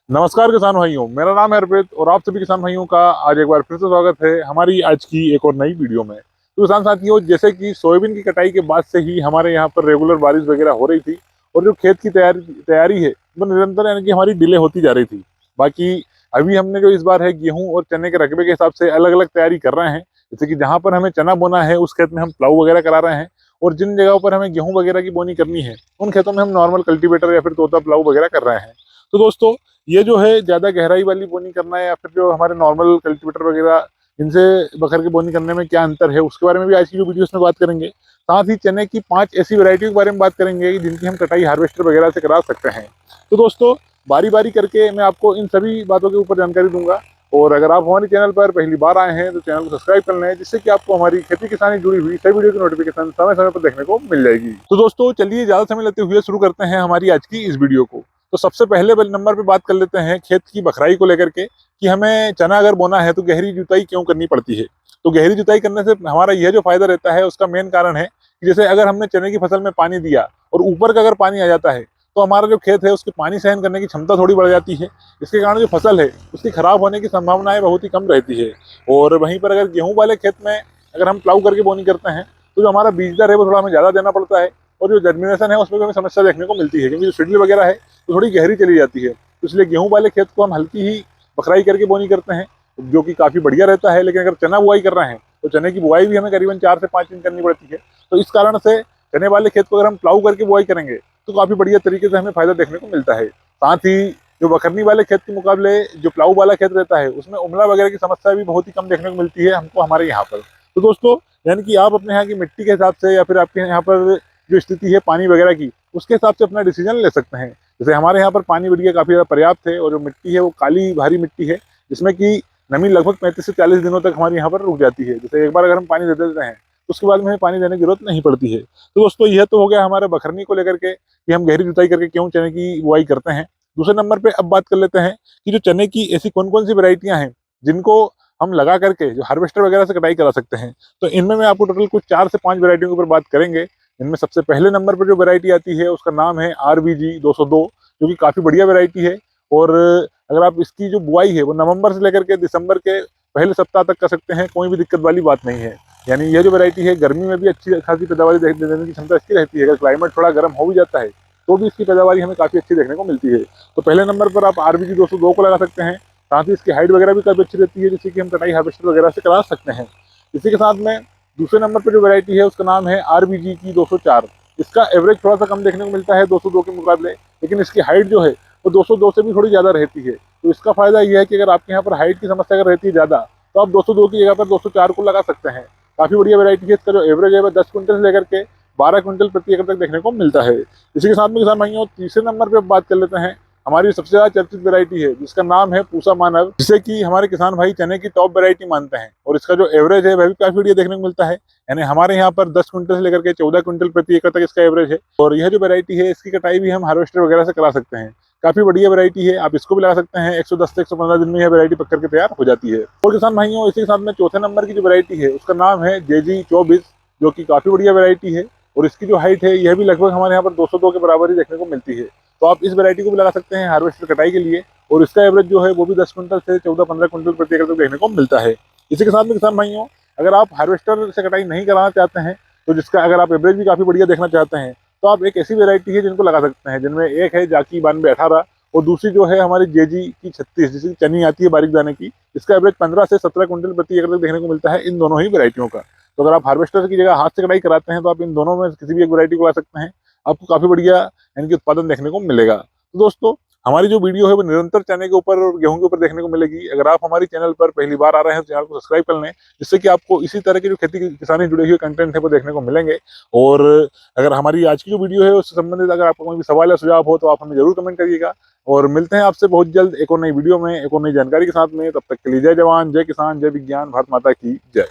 नमस्कार किसान भाइयों, मेरा नाम है अर्पित और आप सभी किसान भाइयों का आज एक बार फिर से स्वागत है हमारी आज की एक और नई वीडियो में। तो किसान साथियों, जैसे कि सोयाबीन की कटाई के बाद से ही हमारे यहाँ पर रेगुलर बारिश वगैरह हो रही थी और जो खेत की तैयारी है वो निरंतर यानी कि हमारी डिले होती जा रही थी। बाकी अभी हमने जो इस बार है गेहूं और चने के रकबे के हिसाब से अलग अलग तैयारी कर रहे हैं। जैसे कि जहाँ पर हमें चना बोना है उस खेत में हम प्लाऊ वगैरह करा रहे हैं, और जिन जगहों पर हमें गेहूं वगैरह की बोनी करनी है उन खेतों में हम नॉर्मल कल्टीवेटर या फिर तोता प्लाऊ वगैरह कर रहे हैं। तो दोस्तों, ये जो है ज़्यादा गहराई वाली बोनी करना है या फिर जो हमारे नॉर्मल कल्टीवेटर वगैरह इनसे बखर के बोनी करने में क्या अंतर है, उसके बारे में भी आज की जो वीडियोस में बात करेंगे। साथ ही चने की 5 ऐसी वैरायटी के बारे में बात करेंगे जिनकी हम कटाई हार्वेस्टर वगैरह से करा सकते हैं। तो दोस्तों, बारी बारी करके मैं आपको इन सभी बातों के ऊपर जानकारी दूंगा। और अगर आप हमारे चैनल पर पहली बार आए हैं तो चैनल को सब्सक्राइब कर लें, जिससे कि आपको हमारी खेती किसानी जुड़ी हुई सभी वीडियो की नोटिफिकेशन समय समय पर देखने को मिल जाएगी। तो दोस्तों, चलिए ज़्यादा समय लेते हुए शुरू करते हैं हमारी आज की इस वीडियो को। तो सबसे पहले नंबर पे बात कर लेते हैं खेत की बखराई को लेकर के, कि हमें चना अगर बोना है तो गहरी जुताई क्यों करनी पड़ती है। तो गहरी जुताई करने से हमारा यह जो फायदा रहता है उसका मेन कारण है कि जैसे अगर हमने चने की फसल में पानी दिया और ऊपर का अगर पानी आ जाता है तो हमारा जो खेत है उसके पानी सहन करने की क्षमता थोड़ी बढ़ जाती है। इसके कारण जो फसल है उसकी खराब होने की संभावनाएं बहुत ही कम रहती है। और वहीं पर अगर गेहूं वाले खेत में अगर हम प्लाऊ करके बोनी करते हैं तो जो हमारा बीज दर है वो थोड़ा हमें ज़्यादा देना पड़ता है, और जो जर्मिनेशन है उसमें भी हमें समस्या देखने को मिलती है, क्योंकि जो सिडली वगैरह है तो थोड़ी गहरी चली जाती है। तो इसलिए गेहूं वाले खेत को हम हल्की ही बखराई करके बोनी करते हैं, जो कि काफ़ी बढ़िया रहता है। लेकिन अगर चना बुआई कर रहे हैं तो चने की बुआई भी हमें करीबन 4 से 5 दिन करनी पड़ती है। तो इस कारण से चने वाले खेत को अगर हम प्लाऊ करके बुआई करेंगे तो काफ़ी बढ़िया तरीके से हमें फायदा देखने को मिलता है। साथ ही जो बखरनी वाले खेत के मुकाबले जो प्लाऊ वाला खेत रहता है उसमें उमला वगैरह की समस्या भी बहुत ही कम देखने को मिलती है हमको हमारे यहाँ पर। तो दोस्तों, यानी कि आप अपने यहाँ की मिट्टी के हिसाब से या फिर आपके यहाँ पर जो स्थिति है पानी वगैरह की, उसके हिसाब से अपना डिसीजन ले सकते हैं। जैसे हमारे यहाँ पर पानी बढ़िया काफ़ी ज़्यादा पर्याप्त है, और जो मिट्टी है वो काली भारी मिट्टी है, जिसमें कि नमी लगभग 35 से 40 दिनों तक हमारे यहाँ पर रुक जाती है। जैसे एक बार अगर हम पानी दे देते हैं तो उसके बाद में हमें पानी देने की जरूरत नहीं पड़ती है। तो दोस्तों, यह तो हो गया हमारे बखरनी को लेकर के कि हम गहरी जुताई करके क्यों चने की बुआई करते हैं। दूसरे नंबर पे अब बात कर लेते हैं कि जो चने की ऐसी कौन कौन सी वैरायटियां हैं जिनको हम लगा करके जो हार्वेस्टर वगैरह से कटाई करा सकते हैं। तो इनमें मैं आपको टोटल कुछ 4 से 5 वैरायटियों के ऊपर बात करेंगे। इनमें सबसे पहले नंबर पर जो वैरायटी आती है उसका नाम है RBG 202, जो कि काफ़ी बढ़िया वैरायटी है। और अगर आप इसकी जो बुआई है वो नवंबर से लेकर के दिसंबर के पहले सप्ताह तक कर सकते हैं, कोई भी दिक्कत वाली बात नहीं है। यानी यह जो वैरायटी है गर्मी में भी अच्छी खासी पैदावार देने की क्षमता इसकी रहती है। अगर क्लाइमेट थोड़ा गर्म हो भी जाता है तो भी इसकी पैदावारी हमें काफ़ी अच्छी देखने को मिलती है। तो पहले नंबर पर आप RBG 202 को लगा सकते हैं। साथ ही इसकी हाइट वगैरह भी काफ़ी अच्छी रहती है, जिससे कि हम कटाई हार्वेस्टर वगैरह से करा सकते हैं। इसी के साथ में दूसरे नंबर पर जो वैरायटी है उसका नाम है RBG की 204। इसका एवरेज थोड़ा सा कम देखने को मिलता है 202 के मुकाबले, लेकिन इसकी हाइट जो है वो 202 से भी थोड़ी ज़्यादा रहती है। तो इसका फायदा यह है कि अगर आपके यहाँ पर हाइट की समस्या अगर रहती है ज़्यादा तो आप 202 की जगह पर 204 को लगा सकते हैं। काफ़ी बढ़िया वैरायटी है। इसका जो एवरेज है वह 10 क्विंटल से लेकर के 12 क्विंटल प्रति एकड़ तक देखने को मिलता है। इसी के साथ में किसान भाइयों, तीसरे नंबर पर बात कर लेते हैं हमारी सबसे ज़्यादा चर्चित वैरायटी है जिसका नाम है पूसा मानव, जिसे कि हमारे किसान भाई चने की टॉप वैरायटी मानते हैं। और इसका जो एवरेज है वह भी काफ़ी बढ़िया देखने को मिलता है। यानी हमारे यहाँ पर 10 क्विंटल से लेकर के 14 क्विंटल प्रति एकड़ तक इसका एवरेज है। और यह जो वैरायटी है इसकी कटाई भी हम हार्वेस्टर वगैरह से करा सकते हैं। काफ़ी बढ़िया वैरायटी है, आप इसको भी लगा सकते हैं। 110 से 115 दिन में यह वैरायटी पक करके तैयार हो जाती है। और किसान भाइयों, इसी के साथ में चौथे नंबर की जो वैरायटी है उसका नाम है JG 24, जो कि काफ़ी बढ़िया वैरायटी है। और इसकी जो हाइट है यह भी लगभग हमारे यहाँ पर 202 के बराबर ही देखने को मिलती है। तो आप इस वैरायटी को भी लगा सकते हैं हार्वेस्टर कटाई के लिए। और इसका एवरेज जो है वो भी 10 क्विंटल से 14-15 क्विंटल प्रति एकड़ तक देखने को मिलता है। इसी के साथ में किसान भाइयों, अगर आप हार्वेस्टर से कटाई नहीं कराना चाहते हैं, तो जिसका अगर आप एवरेज भी काफ़ी बढ़िया देखना चाहते हैं, तो आप एक ऐसी वैरायटी है जिनको लगा सकते हैं, जिनमें एक है जाकी 9218 और दूसरी जो है हमारी JG की 36, जिसकी चनी आती है बारीक दाने की। इसका एवरेज 15 से 17 क्विंटल प्रति एकड़ तक देखने को मिलता है इन दोनों ही वैरायटियों का। तो अगर आप हार्वेस्टर की जगह हाथ से कटाई कराते हैं तो आप इन दोनों में किसी भी एक वैरायटी को ला सकते हैं, आपको काफ़ी बढ़िया इनकी उत्पादन देखने को मिलेगा। तो दोस्तों, हमारी जो वीडियो है वो निरंतर चने के ऊपर और गेहूं के ऊपर देखने को मिलेगी। अगर आप हमारी चैनल पर पहली बार आ रहे हैं तो चैनल को सब्सक्राइब कर लें, जिससे कि आपको इसी तरह के जो खेती किसानी जुड़े हुए कंटेंट है वो देखने को मिलेंगे। और अगर हमारी आज की जो वीडियो है उससे संबंधित अगर आपको कोई भी सवाल या सुझाव हो तो आप हमें जरूर कमेंट करिएगा। और मिलते हैं आपसे बहुत जल्द एक और नई वीडियो में एक और नई जानकारी के साथ में। तब तक के लिए जय जवान, जय किसान, जय विज्ञान, भारत माता की जय।